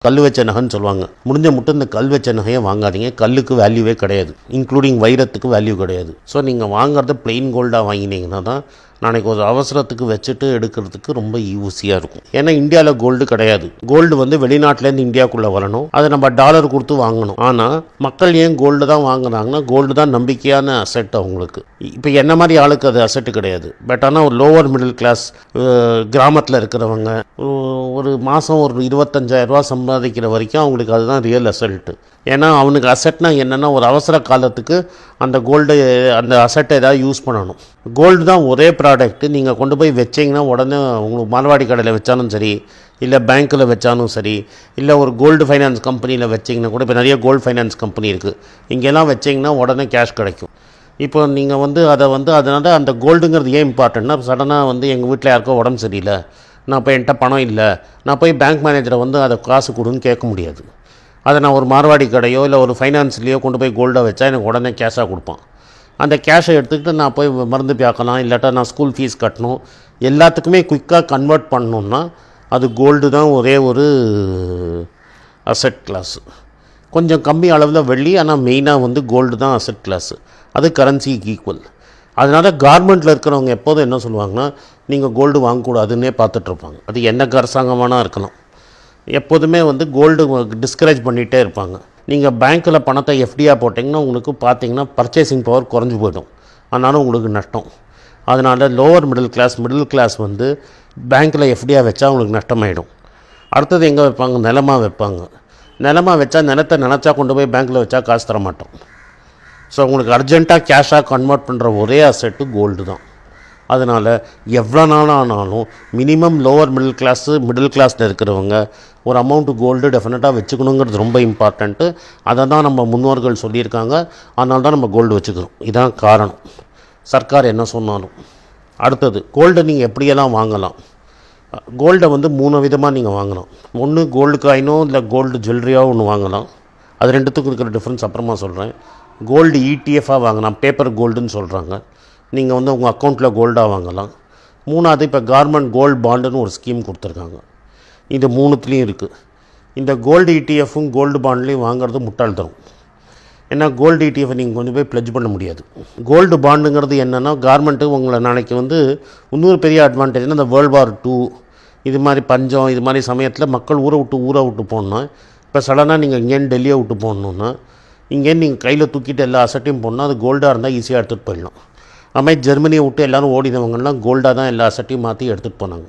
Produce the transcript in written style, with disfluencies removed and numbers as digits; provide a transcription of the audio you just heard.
கல் வச்ச நகைன்னு சொல்லுவாங்க. முடிஞ்ச மட்டும் இந்த கல் வச்ச நகையை வாங்காதீங்க. கல்லுக்கு வேல்யூவே கிடையாது, இன்க்ளூடிங் வைரத்துக்கு வேல்யூ கிடையாது. ஸோ நீங்கள் வாங்குறது பிளெயின் கோல்டாக வாங்கினீங்கன்னா தான் நாளைக்கு ஒரு அவசரத்துக்கு வச்சுட்டு எடுக்கிறதுக்கு ரொம்ப ஈஸியாக இருக்கும். ஏன்னா இந்தியாவில் கோல்டு கிடையாது. கோல்டு வந்து வெளிநாட்டிலேருந்து இந்தியாவுக்குள்ளே வரணும், அதை நம்ம டாலர் கொடுத்து வாங்கணும். ஆனால் மக்கள் ஏன் கோல்டு தான் வாங்குறாங்கன்னா கோல்டு தான் நம்பிக்கையான அசெட் அவங்களுக்கு. இப்போ என்ன மாதிரி ஆளுக்கு அது அசெட்டு கிடையாது. பட் ஆனால் ஒரு லோவர் மிடில் கிளாஸ் கிராமத்தில் இருக்கிறவங்க ஒரு மாதம் ஒரு 25,000 சம்பாதிக்கிற வரைக்கும் அவங்களுக்கு அதுதான் ரியல் அசெட்டு. ஏன்னா அவனுக்கு அசெட்னா என்னென்னா ஒரு அவசர காலத்துக்கு அந்த கோல்டு அந்த அசெட்டை ஏதாவது யூஸ் பண்ணணும். கோல்டு தான் ஒரே ப்ராடக்ட்டு. நீங்கள் கொண்டு போய் வச்சிங்கன்னா உடனே உங்களுக்கு மார்வாடி கடையில் வச்சாலும் சரி, இல்லை பேங்க்கில் வச்சாலும் சரி, இல்லை ஒரு கோல்டு ஃபைனான்ஸ் கம்பெனியில் வச்சிங்கன்னா கூட, இப்போ நிறைய கோல்டு ஃபைனான்ஸ் கம்பெனி இருக்குது, இங்கெல்லாம் வச்சிங்கன்னா உடனே கேஷ் கிடைக்கும். இப்போ நீங்கள் வந்து அதை வந்து அதனால் அந்த கோல்டுங்கிறது ஏன் இம்பார்ட்டன்ட்னா, சடனாக வந்து எங்கள் வீட்டில் யாருக்கோ உடம்பு சரியில்லை, நான் இப்போ என்கிட்ட பணம் இல்லை, நான் போய் பேங்க் மேனேஜரை வந்து அதை காசு கொடுன்னு கேட்க முடியாது. அதை நான் ஒரு மார்வாடி கடையோ இல்லை ஒரு ஃபைனான்ஸ்லேயோ கொண்டு போய் கோல்டாக வச்சா எனக்கு உடனே கேஷாக கொடுப்பான். அந்த கேஷை எடுத்துக்கிட்டு நான் போய் மருந்து பார்க்கலாம், இல்லாட்டா நான் ஸ்கூல் ஃபீஸ் கட்டணும், எல்லாத்துக்குமே குயிக்காக கன்வெர்ட் பண்ணணுன்னா அது கோல்டு தான் ஒரே ஒரு அசெட் கிளாஸு. கொஞ்சம் கம்மி அளவில் வெள்ளி, ஆனால் மெயினாக வந்து கோல்டு தான் அசெட் கிளாஸு. அது கரன்சிக்கு ஈக்குவல். அதனால் கவர்மெண்ட்டில் இருக்கிறவங்க எப்போதும் என்ன சொல்லுவாங்கன்னா, நீங்கள் கோல்டு வாங்கக்கூடாதுன்னே பார்த்துட்ருப்பாங்க. அது என்ன அரசாங்கமானா இருக்கலாம், எப்போதுமே வந்து கோல்டு டிஸ்கரேஜ் பண்ணிகிட்டே இருப்பாங்க. நீங்கள் பேங்க்கில் பணத்தை எஃப்டியாக போட்டிங்கன்னா உங்களுக்கு பார்த்தீங்கன்னா பர்ச்சேசிங் பவர் குறைஞ்சி போய்டும், அதனால உங்களுக்கு நஷ்டம். அதனால் லோவர் மிடில் கிளாஸ் வந்து பேங்க்கில் எஃப்டியாக வச்சா உங்களுக்கு நஷ்டமாயிடும். அடுத்தது எங்கே வைப்பாங்க, நிலமாக வைப்பாங்க. நிலமாக வச்சா நிலத்தை நினச்சா கொண்டு போய் பேங்க்கில் வச்சா காசு தர மாட்டோம். ஸோ உங்களுக்கு அர்ஜெண்ட்டாக கேஷாக கன்வெர்ட் பண்ணுற ஒரே அசெட்டு கோல்டு தான். அதனால் எவ்வளோ நாள் ஆனாலும் மினிமம் லோவர் மிடில் கிளாஸில் இருக்கிறவங்க ஒரு அமௌண்ட்டு கோல்டு டெஃபினட்டாக வச்சுக்கணுங்கிறது ரொம்ப இம்பார்ட்டண்ட்டு. அதை தான் நம்ம முன்னோர்கள் சொல்லியிருக்காங்க, அதனால தான் நம்ம கோல்டு வச்சுக்கிறோம். இதுதான் காரணம், சர்க்கார் என்ன சொன்னாலும். அடுத்தது கோல்டை நீங்கள் எப்படியெல்லாம் வாங்கலாம். கோல்டை வந்து 3 விதமாக நீங்கள் வாங்கலாம். ஒன்று கோல்டு காயினோ இல்லை கோல்டு ஜுவல்லரியாவோ ஒன்று வாங்கலாம். அது ரெண்டுத்துக்கும் இருக்கிற டிஃப்ரென்ஸ் அப்புறமா சொல்கிறேன். கோல்டு இடிஎஃபாக வாங்கலாம், பேப்பர் கோல்டுன்னு சொல்கிறாங்க. நீங்கள் வந்து உங்கள் அக்கௌண்ட்டில் கோல்டாக வாங்கலாம். 3வது இப்போ கவர்மெண்ட் கோல்டு பாண்டுன்னு ஒரு ஸ்கீம் கொடுத்துருக்காங்க. இது 3த்துலேயும் இருக்குது. இந்த கோல்டு இடிஎஃப்பும் கோல்டு பாண்ட்லேயும் வாங்குறது முட்டாள்தரும். ஏன்னா கோல்டு இடிஎஃப் நீங்கள் கொஞ்சம் போய் ப்ளெட்ஜ் பண்ண முடியாது. கோல்டு பாண்டுங்கிறது என்னென்னா, கவர்மெண்ட்டு உங்களை நாளைக்கு வந்து இன்னொரு பெரிய அட்வான்டேஜ்னால் இந்த World War II இது மாதிரி பஞ்சம் இது மாதிரி சமயத்தில் மக்கள் ஊரை விட்டு போகணுன்னா, இப்போ சடனாக நீங்கள் இங்கேருந்து டெல்லியை விட்டு போகணுன்னா, இங்கேருந்து நீங்கள் கையில் தூக்கிட்டு எல்லா அசட்டையும் போடணும். அது கோல்டாக இருந்தால் ஈஸியாக எடுத்துகிட்டு போயிடலாம். அது மாதிரி ஜெர்மனியை விட்டு எல்லோரும் ஓடினவங்கலாம் கோல்டாக தான் எல்லா அசட்டையும் மாற்றி எடுத்துகிட்டு போனாங்க.